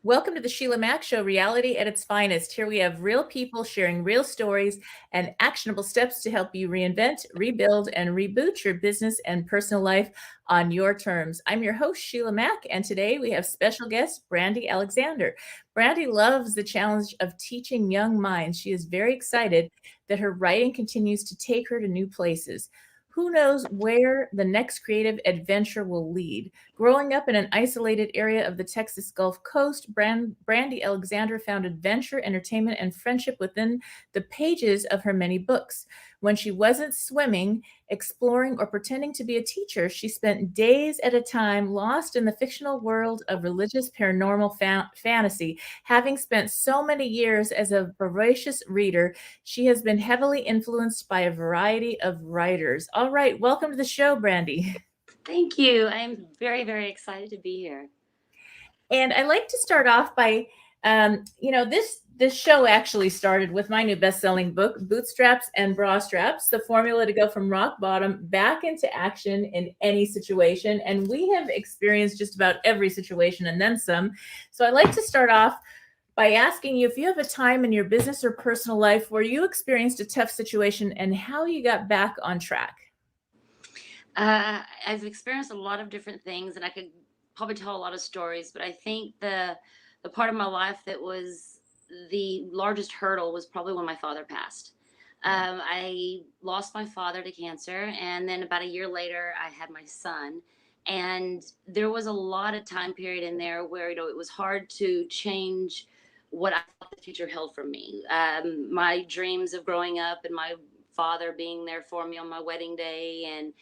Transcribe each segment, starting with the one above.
Welcome to the Sheila Mack Show, reality at its finest. Here we have real people sharing real stories and actionable steps to help you reinvent, rebuild, and reboot your business and personal life on your terms. I'm your host, Sheila Mack, and today we have special guest, Brandy Alexander. Brandy loves the challenge of teaching young minds. She is very excited that her writing continues to take her to new places. Who knows where the next creative adventure will lead? Growing up in an isolated area of the Texas Gulf Coast, Brandy Alexander found adventure, entertainment, and friendship within the pages of her many books. When she wasn't swimming, exploring, or pretending to be a teacher, she spent days at a time lost in the fictional world of religious paranormal fantasy. Having spent so many years as a voracious reader, she has been heavily influenced by a variety of writers. All right, welcome to the show, Brandy. Thank you. I'm very, very excited to be here. And I like to start off by, this show actually started with my new best-selling book, Bootstraps and Bra Straps: The Formula to Go from Rock Bottom Back into Action in Any Situation. And we have experienced just about every situation and then some. So I like to start off by asking you if you have a time in your business or personal life where you experienced a tough situation and how you got back on track. I've experienced a lot of different things, and I could probably tell a lot of stories. But I think the part of my life that was the largest hurdle was probably when my father passed. I lost my father to cancer, and then about a year later, I had my son. And there was a lot of time period in there where it was hard to change what I thought the future held for me. My dreams of growing up and my father being there for me on my wedding day, and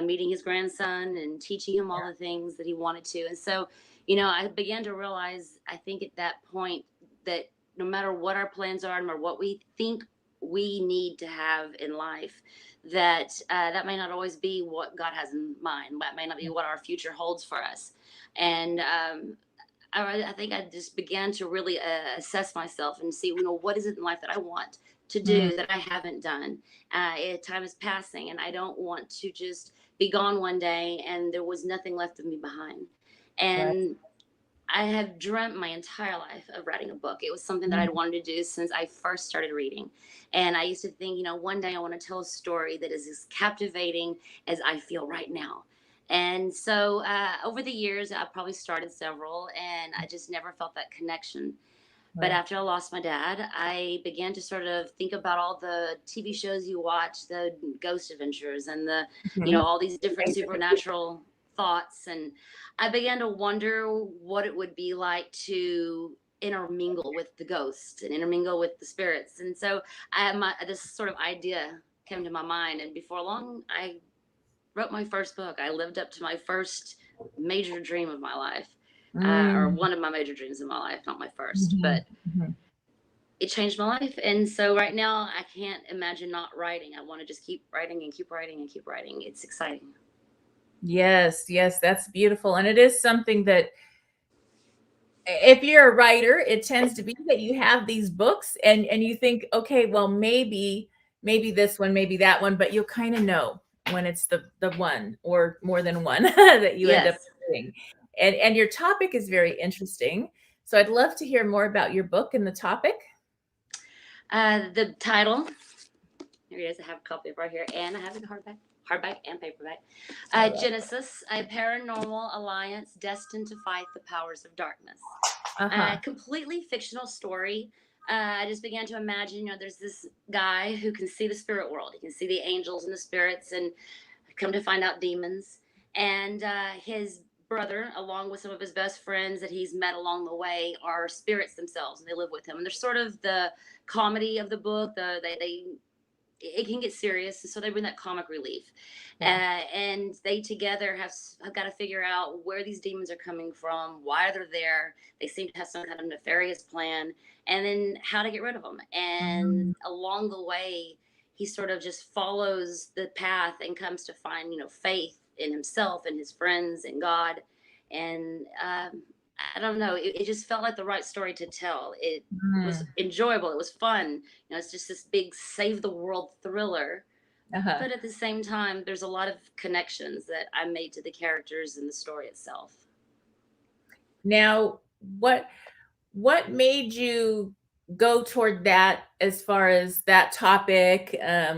meeting his grandson and teaching him all the things that he wanted to. And so I began to realize, I think at that point, that no matter what our plans are, no matter what we think we need to have in life, that that may not always be what God has in mind. That may not be what our future holds for us. And I think I just began to really assess myself and see, what is it in life that I want to Mm, do that I haven't done. Time is passing, and I don't want to just be gone one day and there was nothing left of me behind. right. And I have dreamt my entire life of writing a book. It was something that Mm, I'd wanted to do since I first started reading. And I used to think, one day I want to tell a story that is as captivating as I feel right now. And so over the years, I probably started several, and I just never felt that connection. But right. after I lost my dad, I began to sort of think about all the TV shows you watch, the ghost adventures, and Mhm. all these different supernatural thoughts. And I began to wonder what it would be like to intermingle with the ghosts and intermingle with the spirits. And so this sort of idea came to my mind. And before long, I wrote my first book. I lived up to my first major dream of my life, or Mm, one of my major dreams in my life, not my first, mhm, but mhm. it changed my life. And so right now, I can't imagine not writing. I want to just keep writing and keep writing and keep writing. It's exciting. Yes, yes, that's beautiful. And it is something that if you're a writer, it tends to be that you have these books and you think, okay, well, maybe this one, maybe that one, but you'll kind of know when it's the one or more than one that you end up Yes. doing. And your topic is very interesting. So I'd love to hear more about your book and the topic. The title, here it is. I have a copy of it right here, and I have it in hardback and paperback. All right. Genesis, a paranormal alliance destined to fight the powers of darkness. Uh-huh. Completely fictional story. I just began to imagine, there's this guy who can see the spirit world. He can see the angels and the spirits, and come to find out demons. And his brother, along with some of his best friends that he's met along the way, are spirits themselves, and they live with him. And they're sort of the comedy of the book. They it can get serious, and so they bring that comic relief. Yeah. And they together have got to figure out where these demons are coming from, why they're there. They seem to have some kind of nefarious plan, and then how to get rid of them. Mm, And along the way, he sort of just follows the path and comes to find, faith in himself and his friends and God. And I don't know, it just felt like the right story to tell. It was mm, enjoyable. It was fun. It's just this big save the world thriller. uh-huh. But at the same time, there's a lot of connections that I made to the characters and the story itself. Now, what? what made you go toward that as far as that topic?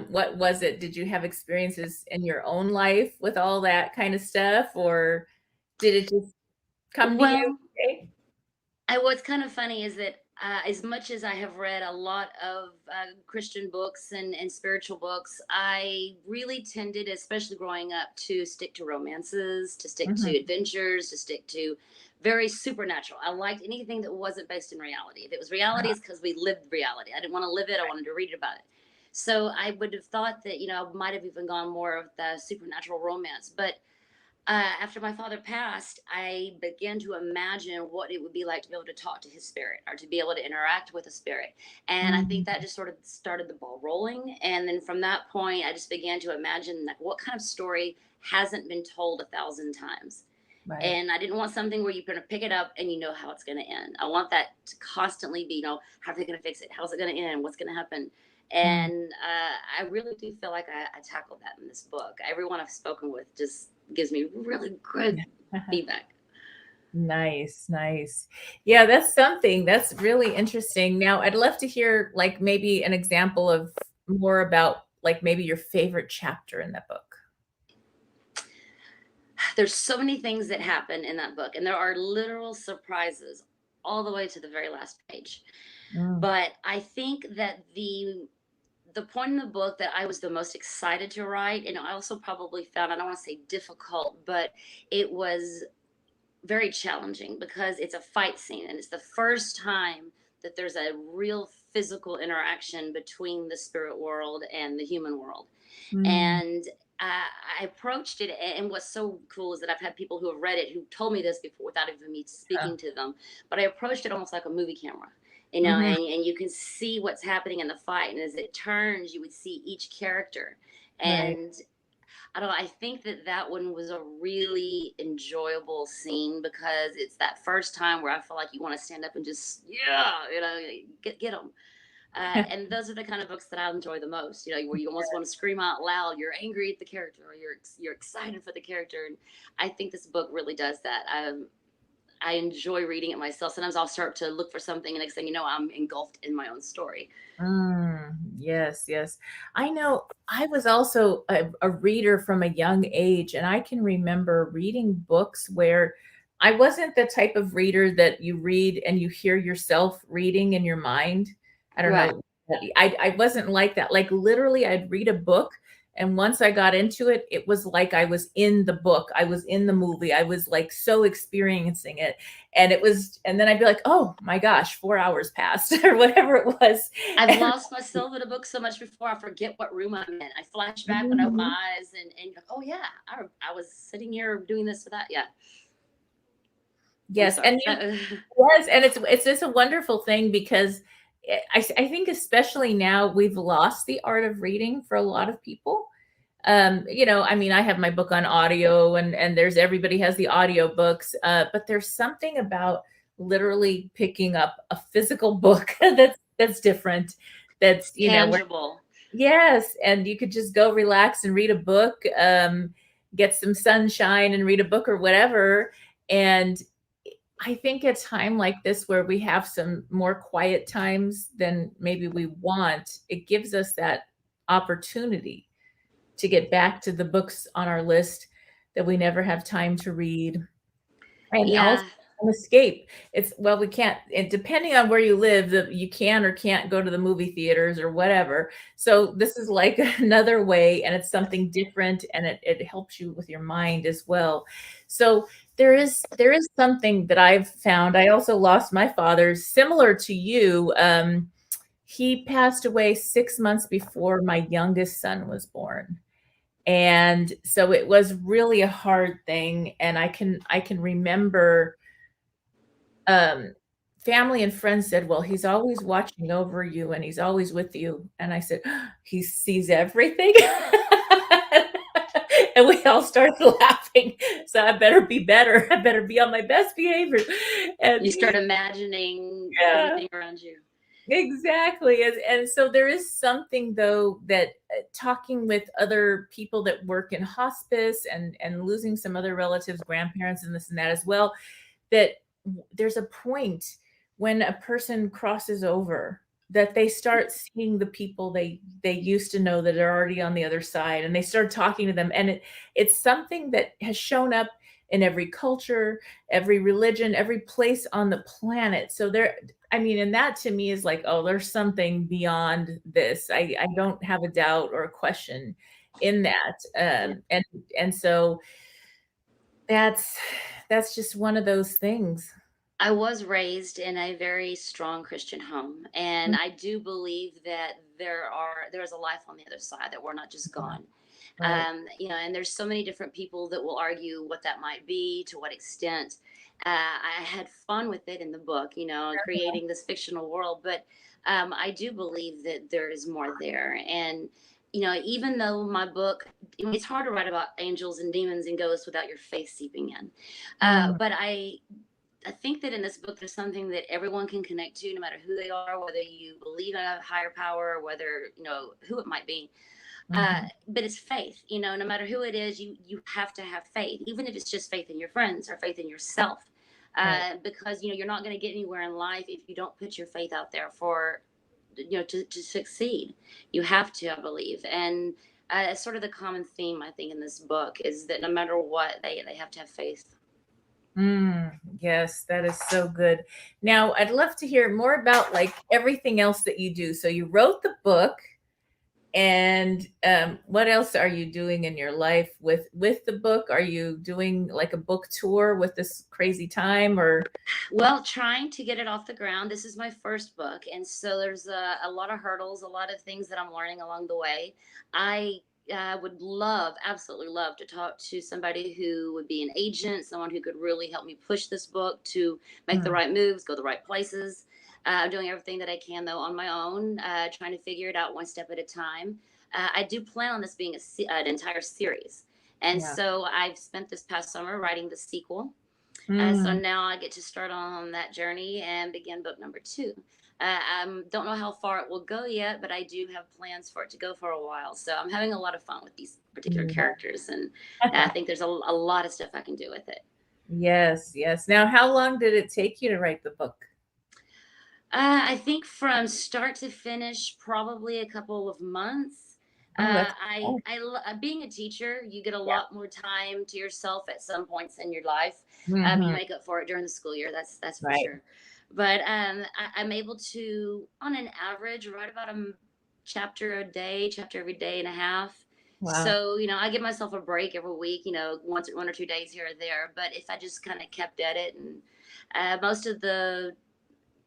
What was it? Did you have experiences in your own life with all that kind of stuff, or did it just come to you? Well, Okay. what's kind of funny is that as much as I have read a lot of Christian books and spiritual books, I really tended, especially growing up, to stick to romances, to stick to Mhm. adventures, to stick to very supernatural. I liked anything that wasn't based in reality. If it was reality, it's because we lived reality. I didn't want to live it, I wanted to read about it. So I would have thought that, I might have even gone more of the supernatural romance. But after my father passed, I began to imagine what it would be like to be able to talk to his spirit or to be able to interact with a spirit. And I think that Mm, just sort of started the ball rolling. And then from that point, I just began to imagine like what kind of story hasn't been told 1,000 times. right. And I didn't want something where you're going to pick it up and you know how it's going to end. I want that to constantly be, how are they going to fix it? How's it going to end? What's going to happen? Mm. And I really do feel like I tackled that in this book. Everyone I've spoken with just gives me really good feedback. Nice, nice. Yeah, that's something that's really interesting. Now, I'd love to hear like maybe an example of more about like maybe your favorite chapter in that book. There's so many things that happen in that book, and there are literal surprises all the way to the very last page. Mm, But I think that the point in the book that I was the most excited to write, and I also probably found, I don't want to say difficult, but it was very challenging because it's a fight scene and it's the first time that there's a real physical interaction between the spirit world and the human world. mm, And I approached it, and what's so cool is that I've had people who have read it who told me this before without even me yeah. speaking to them. But I approached it almost like a movie camera, Mhm, and you can see what's happening in the fight. And as it turns, you would see each character. right. And I don't know, I think that that one was a really enjoyable scene because it's that first time where I feel like you want to stand up and just, yeah, get them. And those are the kind of books that I enjoy the most. Where you almost want to scream out loud. You're angry at the character, or you're excited for the character. And I think this book really does that. I enjoy reading it myself. Sometimes I'll start to look for something, and next thing you know, I'm engulfed in my own story. Yes, yes. I know I was also a reader from a young age, and I can remember reading books where I wasn't the type of reader that you read and you hear yourself reading in your mind. I don't Right. know. I wasn't like that. Like literally, I'd read a book, and once I got into it, it was like I was in the book. I was in the movie. I was like so experiencing it. And then I'd be like, oh my gosh, 4 hours passed or whatever it was. I've And lost myself in a book so much before I forget what room I'm in. I flash back when I open Mhm. my eyes, and like, oh yeah, I was sitting here doing this for that. Yeah. I'm Yes, sorry. and you yes, and it's just a wonderful thing because I think especially now we've lost the art of reading for a lot of people. I mean, I have my book on audio and there's everybody has the audio books, but there's something about literally picking up a physical book that's different. It's That's, tangible. yes, and you could just go relax and read a book, get some sunshine and read a book or whatever. And I think a time like this where we have some more quiet times than maybe we want, it gives us that opportunity to get back to the books on our list that we never have time to read. And also Yeah. an escape. It's well, we can't and depending on where you live, you can or can't go to the movie theaters or whatever. So this is like another way, and it's something different, and it helps you with your mind as well. So there is something that I've found. I also lost my father similar to you. He passed away 6 months before my youngest son was born. And so it was really a hard thing, and I can remember family and friends said, "Well, he's always watching over you and he's always with you." And I said, "He sees everything?" And we all started laughing. So I better be better. I better be on my best behavior. And You start imagining yeah, everything around you. exactly. And so there is something though that talking with other people that work in hospice and losing some other relatives, grandparents, and this and that as well, that there's a point when a person crosses over, that they start seeing the people they used to know that are already on the other side, and they start talking to them, and it's something that has shown up in every culture, every religion, every place on the planet. So there, I mean, and that to me is like, oh, there's something beyond this. I don't have a doubt or a question in that. Yeah. And so that's that's just one of those things. I was raised in a very strong Christian home, and Mm, I do believe that there's a life on the other side, that we're not just gone. right. And there's so many different people that will argue what that might be, to what extent. I had fun with it in the book, creating this fictional world, but I do believe that there is more there. And even though my book, it's hard to write about angels and demons and ghosts without your faith seeping in. Mm, But I think that in this book, there's something that everyone can connect to, no matter who they are, whether you believe in a higher power, or whether, who it might be. mhm, But it's faith, no matter who it is, you have to have faith, even if it's just faith in your friends or faith in yourself. right. Because, you're not going to get anywhere in life if you don't put your faith out there for, to succeed. You have to, I believe. And it's sort of the common theme, I think, in this book is that no matter what, they have to have faith. Yes, that is so good. Now, I'd love to hear more about like everything else that you do. So you wrote the book, and what else are you doing in your life with the book? Are you doing like a book tour with this crazy time, or? Well, trying to get it off the ground. This is my first book, and so there's a lot of hurdles, a lot of things that I'm learning along the way. I would absolutely love to talk to somebody who would be an agent, someone who could really help me push this book to make the Hmm, right moves, go the right places. I'm doing everything that I can, though, on my own, trying to figure it out one step at a time. I do plan on this being an entire series, and yeah. so I've spent this past summer writing the sequel. So Mm, now I get to start on that journey and begin book number two. I don't know how far it will go yet, but I do have plans for it to go for a while. So I'm having a lot of fun with these particular yeah. characters, and I think there's a lot of stuff I can do with it. Yes, yes. Now, how long did it take you to write the book? I think from start to finish, probably a couple of months. Oh, that's Being a teacher, you get a yeah. lot more time to yourself at some points in your life. You Mhm, make up for it during the school year. That's for right. sure. But I'm able to, on an average, write about a chapter a day, chapter every day and a half. Wow. So I give myself a break every week. Once 1 or 2 days here or there. But if I just kind of kept at it, and most of the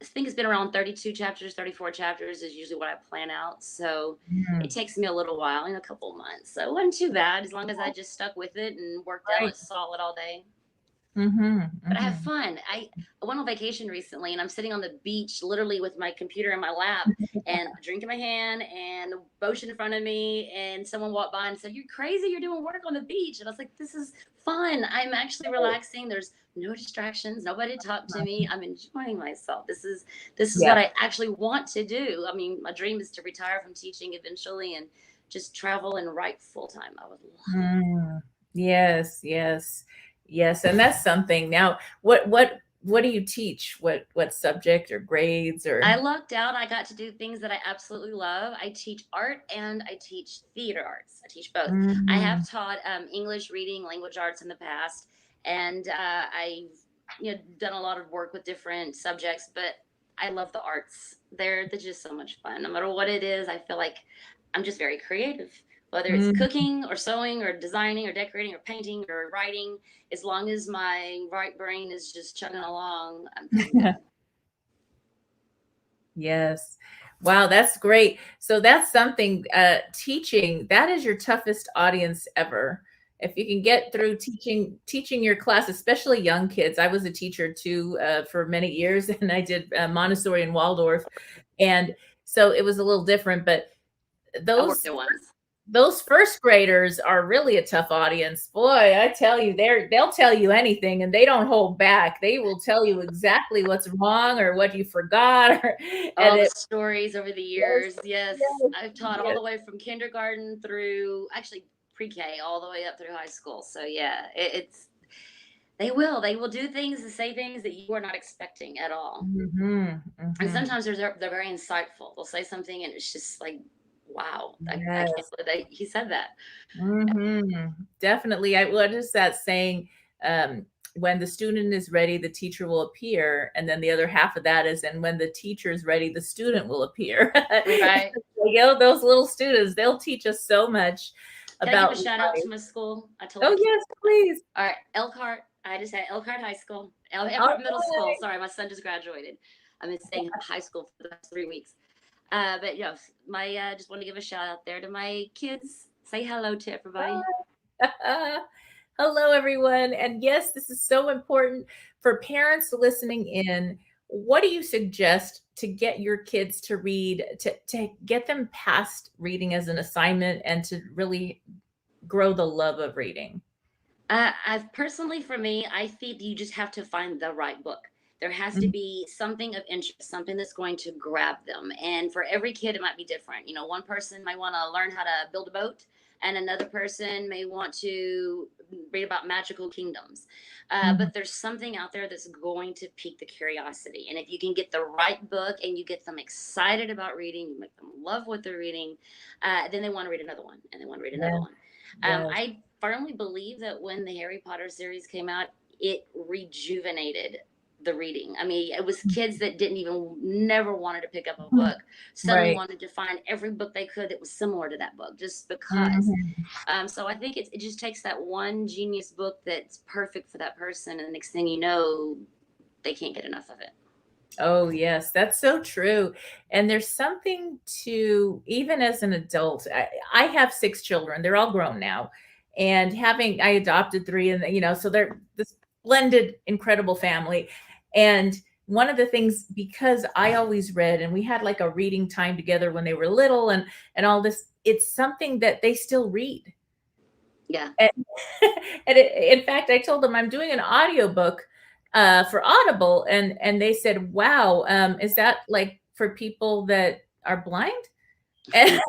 I think it's been around 32 chapters, 34 chapters is usually what I plan out. So it Mm, takes me a little while, in a couple of months. So it wasn't too bad as long as I just stuck with it and worked out right. it solid all day. Mhm, But I have mhm. fun. I went on vacation recently, and I'm sitting on the beach literally with my computer in my lap and a drink in my hand and the ocean in front of me. And someone walked by and said, "You're crazy. You're doing work on the beach." And I was like, "This is fun. I'm actually relaxing. There's no distractions, nobody to talk to me. I'm enjoying myself. This is Yeah. what I actually want to do." I mean, my dream is to retire from teaching eventually and just travel and write full time. I would love that. Mm, yes, yes, yes, and that's something. Now, what do you teach? What subject or grades I or? lucked out. I got to do things that I absolutely love. I teach art and I teach theater arts. I teach both. I Mm, have taught English, reading, language arts in the past, and I've done a lot of work with different subjects. But I love the arts. They're just so much fun. No matter what it is, I feel like I'm just very creative. Whether it's mm. cooking or sewing or designing or decorating or painting or writing, as long as my right brain is just chugging along, I'm good. Yes. Wow, that's great. So that's something, teaching, that is your toughest audience ever. If you can get through teaching your class, especially young kids. I was a teacher too, for many years, and I did, Montessori and Waldorf, and so it was a little different, but I worked those there once. those first graders are really a tough audience. Boy, I tell you, they'll tell you anything and they don't hold back. They will tell you exactly what's wrong or what you forgot or, and All the it stories over the yes, years. Yes, yes, I've taught all yes. the way from kindergarten through actually pre-K all the way up through high school. So yeah, it's They will do things and say things that you are not expecting at all. Mhm, And mhm. sometimes they're very insightful. They'll say something and it's just like, wow, I can't Yes. believe that he said that. Mhm. Definitely. What is that saying? Um, when the student is ready, the teacher will appear, and then the other half of that is, and when the teacher is ready, the student will appear. Right. Those little students, they'll teach us so much Can I give about a shout out life. to my school? I told Oh, the kids. yes, please. All right, Elkhart. I just had Elkhart High School, All Elkhart Middle School. right. Sorry, my son just graduated. I've been saying high school for the past 3 weeks. But yes, my just want to give a shout out there to my kids. Say hello to everybody. Hello, everyone. And yes, this is so important for parents listening in. What do you suggest to get your kids to read, to get them past reading as an assignment and to really grow the love of reading? I've personally, for me, I think you just have to find the right book. There has to Mhm, be something of interest, something that's going to grab them. And for every kid, it might be different. You know, one person might want to learn how to build a boat, and another person may want to read about magical kingdoms. mhm. But there's something out there that's going to pique the curiosity. And if you can get the right book and you get them excited about reading, you make them love what they're reading, then they want to read another one, and they want to read another Yeah, one. yes. I firmly believe that when the Harry Potter series came out, it rejuvenated the reading. I mean, it was kids that didn't even never wanted to pick up a Mhm. book, suddenly Right. wanted to find every book they could that was similar to that book just because. Mhm. So I think it just takes that one genius book that's perfect for that person, and the next thing you know, they can't get enough of it. Oh, yes, that's so true. And there's something to, even as an adult, I have 6 children. They're all grown now. And I adopted 3, and so they're this blended incredible family. And one of the things, because I always read and we had like a reading time together when they were little and all this, it's something that they still read. Yeah. And in fact, I told them I'm doing an audiobook for Audible, and they said, "Wow, is that like for people that are blind?" And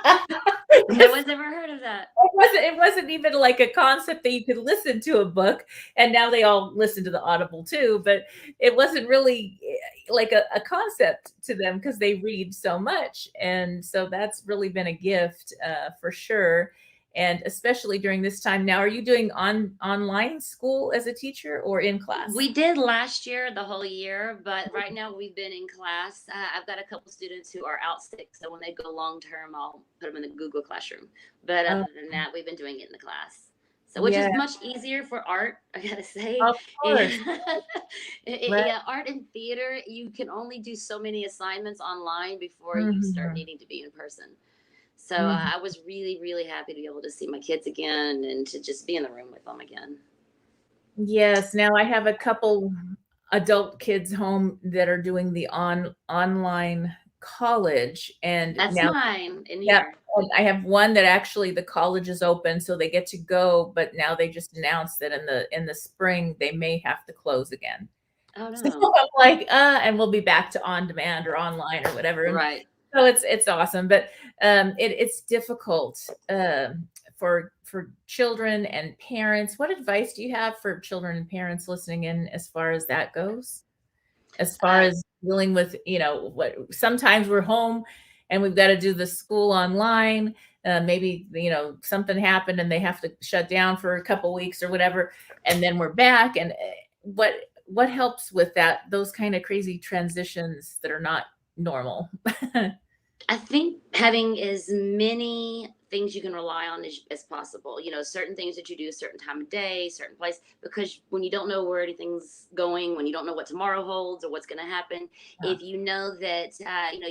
No 'cause one's ever heard of that. it wasn't even like a concept that you could listen to a book, and now they all listen to the Audible too, but it wasn't really like a concept to them because they read so much. And so that's really been a gift for sure. And especially during this time now, are you doing online school as a teacher or in class? We did last year, the whole year, but right now we've been in class. I've got a couple students who are out sick, so when they go long term, I'll put them in the Google Classroom. But Oh, other than that, we've been doing it in the class. So, which yeah, is much easier for art, I gotta say. of course. Yeah, Right. yeah, art and theater, you can only do so many assignments online before you start Mhm, needing to be in person. So, mhm. I was really, really happy to be able to see my kids again and to just be in the room with them again. Yes, now I have a couple adult kids home that are doing the online college, and That's now mine in yeah, here. and I have one that actually the college is open, so they get to go, but now they just announced that in the spring, they may have to close again. Oh, So no. I'm like, and we'll be back to on demand or online or whatever, and Right. so it's awesome, but, it's difficult, for children and parents. What advice do you have for children and parents listening in as far as that goes? As far Uh, as dealing with, what sometimes we're home and we've gotta do the school online, maybe, something happened and they have to shut down for a couple weeks or whatever, and then we're back, and, what helps with that, those kinda crazy transitions that are not normal? I think having as many things you can rely on as possible. You know, certain things that you do a certain time of day, certain place, because when you don't know where anything's going, when you don't know what tomorrow holds or what's going to happen, Yeah, if you know that,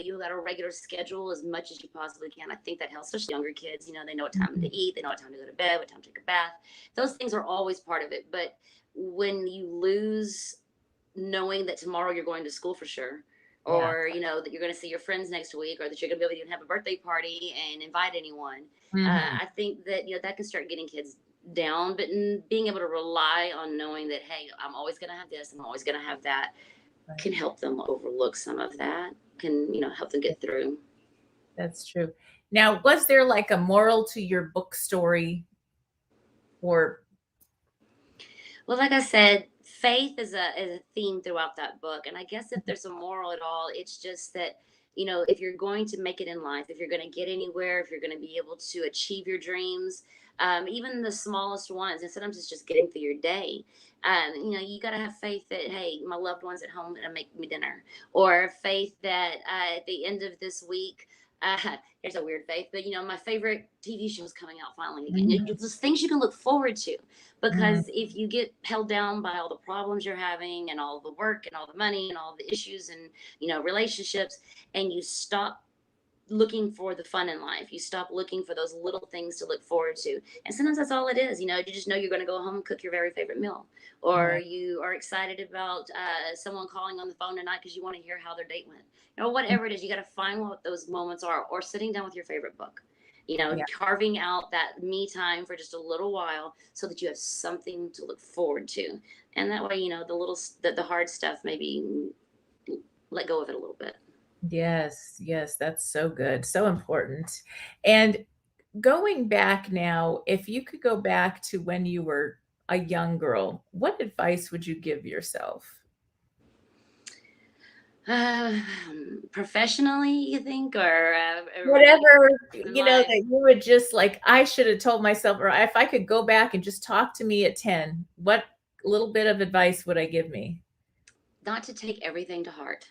you got a regular schedule as much as you possibly can, I think that helps, especially younger kids. You know, they know what time mhm, to eat, they know what time to go to bed, what time to take a bath. Those things are always part of it. But when you lose knowing that tomorrow you're going to school for sure, yeah, or that you're going to see your friends next week, or that you're going to be able to even have a birthday party and invite anyone, mhm, I think that that can start getting kids down. But being able to rely on knowing that, hey, I'm always going to have this, I'm always going to have that, right, can help them overlook some of that, can help them get through. that's true. Now, was there like a moral to your book story or Well, like I said, faith is a theme throughout that book. And I guess if there's a moral at all, it's just that, if you're going to make it in life, if you're going to get anywhere, if you're going to be able to achieve your dreams, even the smallest ones, and sometimes it's just getting through your day. You got to have faith that, hey, my loved one's at home and make me dinner, or faith that at the end of this week, uh, here's a weird faith, but my favorite TV show is coming out finally again. Mhm, Just things you can look forward to, mhm. because if you get held down by all the problems you're having and all the work and all the money and all the issues and relationships, and you stop looking for the fun in life, you stop looking for those little things to look forward to, and sometimes that's all it is. You just know you're going to go home and cook your very favorite meal, or Right. you are excited about someone calling on the phone tonight because you want to hear how their date went. Whatever it is, you got to find what those moments are, or sitting down with your favorite book, Yeah. carving out that me time for just a little while so that you have something to look forward to. And that way, the hard stuff, maybe let go of it a little bit. Yes, yes, that's so good, so important. And going back now, if you could go back to when you were a young girl, what advice would you give yourself? Uh, Professionally, you think, or really Whatever, in that life? you would just like, "I should have told myself," or if I could go back and just talk to me at 10, what little bit of advice would I give me? Not to take everything to heart.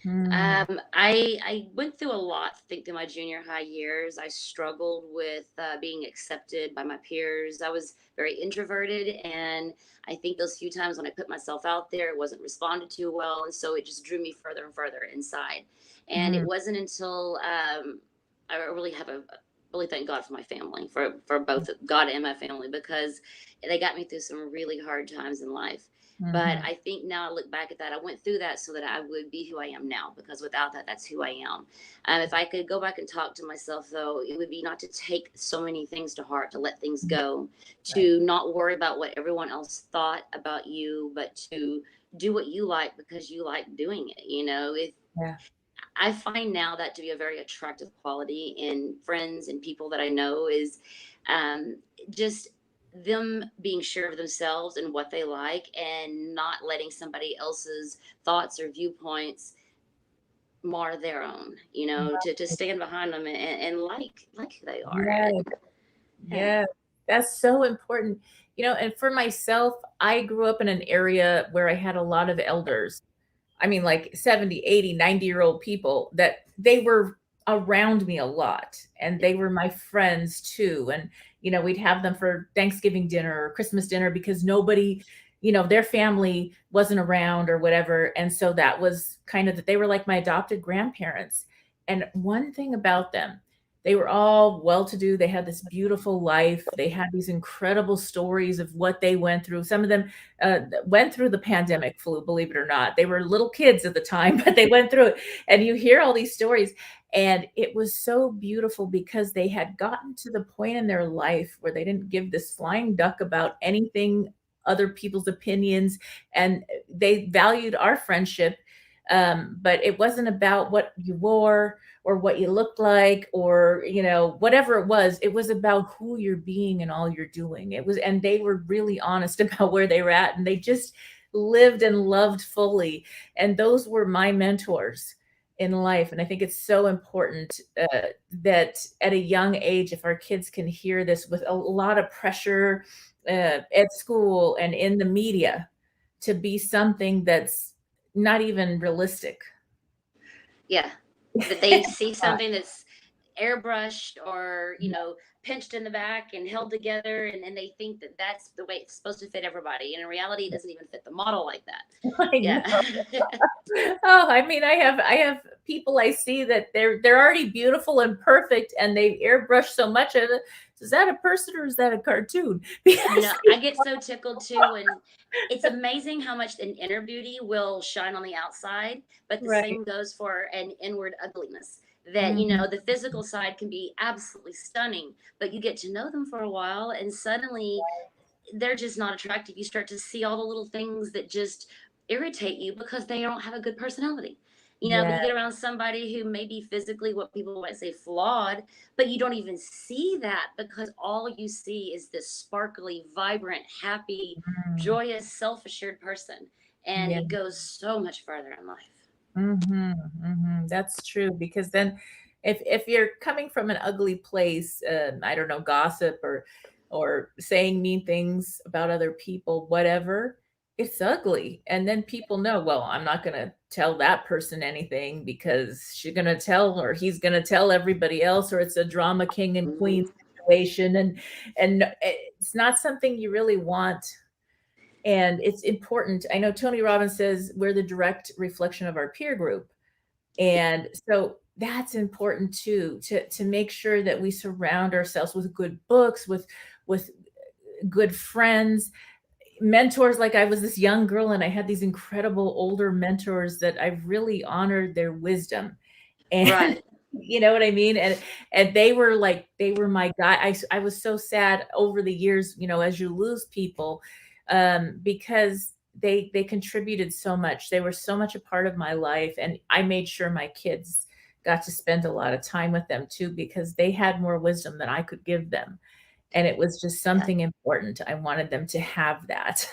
Mm, I went through a lot. I think through my junior high years, I struggled with being accepted by my peers. I was very introverted, and I think those few times when I put myself out there, it wasn't responded to well, and so it just drew me further and further inside. And it mm, wasn't until I really thank God for my family, for both God and my family, because they got me through some really hard times in life. But mhm, I think now I look back at that, I went through that so that I would be who I am now, because without that, that's who I am. If I could go back and talk to myself, though, it would be not to take so many things to heart, to let things mm, go, right, to not worry about what everyone else thought about you, but to do what you like because you like doing it. yeah, I find now that to be a very attractive quality in friends and people that I know is just them being sure of themselves and what they like, and not letting somebody else's thoughts or viewpoints mar their own, to stand behind them, and like who they are. right, Yeah. yeah, that's so important, and for myself, I grew up in an area where I had a lot of elders. I mean, like 70, 80, 90-year-old people that they were around me a lot and they were my friends too. And, we'd have them for Thanksgiving dinner or Christmas dinner because nobody, their family wasn't around or whatever. And so that was kind of that they were like my adopted grandparents. And one thing about them, they were all well to do. They had this beautiful life. They had these incredible stories of what they went through. Some of them went through the pandemic flu, believe it or not. They were little kids at the time, but they went through it. And you hear all these stories. And it was so beautiful because they had gotten to the point in their life where they didn't give this flying duck about anything, other people's opinions, and they valued our friendship. But it wasn't about what you wore or what you looked like or whatever it was about who you're being and all you're doing. It was, and they were really honest about where they were at, and they just lived and loved fully, and those were my mentors in life. And I think it's so important that at a young age, if our kids can hear this with a lot of pressure at school and in the media to be something that's not even realistic. Yeah. That they see Uh, something that's airbrushed, or yeah. pinched in the back and held together, and they think that that's the way it's supposed to fit everybody, and in reality it doesn't even fit the model like that. I know. Yeah. Oh, I mean, I have people I see that they're already beautiful and perfect, and they airbrush so much of it. Is that a person or is that a cartoon? Because I get so tickled too, and it's amazing how much an inner beauty will shine on the outside, but the right. same goes for an inward ugliness. That, Mhm. the physical side can be absolutely stunning, but you get to know them for a while, and suddenly they're just not attractive. You start to see all the little things that just irritate you because they don't have a good personality. But Yeah. you get around somebody who may be physically what people might say flawed, but you don't even see that because all you see is this sparkly, vibrant, happy, Mm. joyous, self-assured person. And Yeah. it goes so much further in life. Mhm, mhm. That's true, because then if you're coming from an ugly place, I don't know, gossip or saying mean things about other people, whatever, it's ugly. And then people know, well, I'm not gonna tell that person anything because she's gonna tell or he's gonna tell everybody else, or it's a drama king and queen Hmm. situation. And it's not something you really want, and it's important. I know Tony Robbins says we're the direct reflection of our peer group. And so that's important too, to make sure that we surround ourselves with good books, with good friends, mentors. Like, I was this young girl and I had these incredible older mentors that I really honored their wisdom. And Right. you know what I mean? And they were like, they were my guy. I was so sad over the years, as you lose people, because they contributed so much. They were so much a part of my life, and I made sure my kids got to spend a lot of time with them too, because they had more wisdom than I could give them. And it was just Yeah. something important. I wanted them to have that.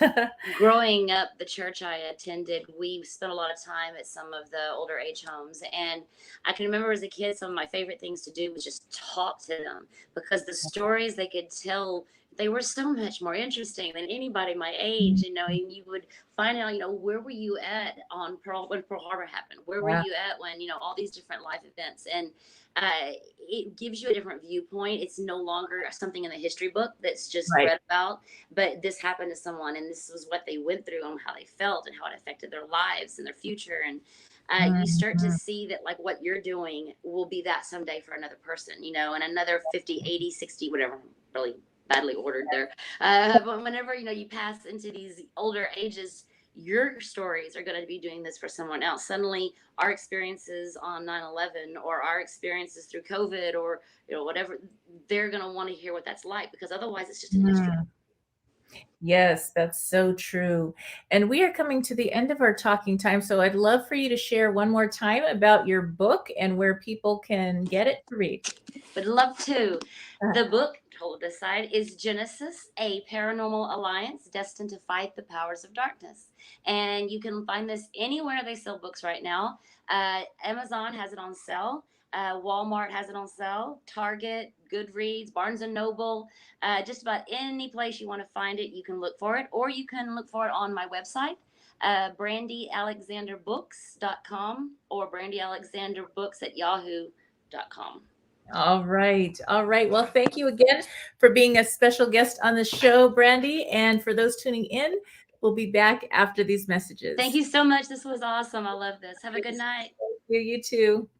Growing up, the church I attended, we spent a lot of time at some of the older age homes. And I can remember as a kid, some of my favorite things to do was just talk to them because the stories they could tell, they were so much more interesting than anybody my age. And you would find out, where were you at on when Pearl Harbor happened? Where were Yeah, you at when, all these different life events? And it gives you a different viewpoint. It's no longer something in the history book that's just right. read about, but this happened to someone and this was what they went through and how they felt and how it affected their lives and their future. And you start to Mhm. see that like what you're doing will be that someday for another person, and another 50, 80, 60, whatever, really badly ordered there. But whenever, you pass into these older ages, your stories are going to be doing this for someone else. Suddenly our experiences on 9/11 or our experiences through COVID or, whatever, they're going to want to hear what that's like because otherwise it's just in history. Mm. Yes, that's so true. And we are coming to the end of our talking time. So I'd love for you to share one more time about your book and where people can get it to read. Would love to. Uh, The book, hold this side, is Genesis, a Paranormal Alliance Destined to Fight the Powers of Darkness. And you can find this anywhere they sell books right now. Amazon has it on sale. Walmart has it on sale. Target, Goodreads, Barnes and Noble, just about any place you want to find it, you can look for it, or you can look for it on my website, brandyalexanderbooks.com or brandyalexanderbooks@yahoo.com. All right. All right. Well, thank you again for being a special guest on the show, Brandy. And for those tuning in, we'll be back after these Thank messages. you so much. This was awesome. I love this. Have a good night. Thank you. You too.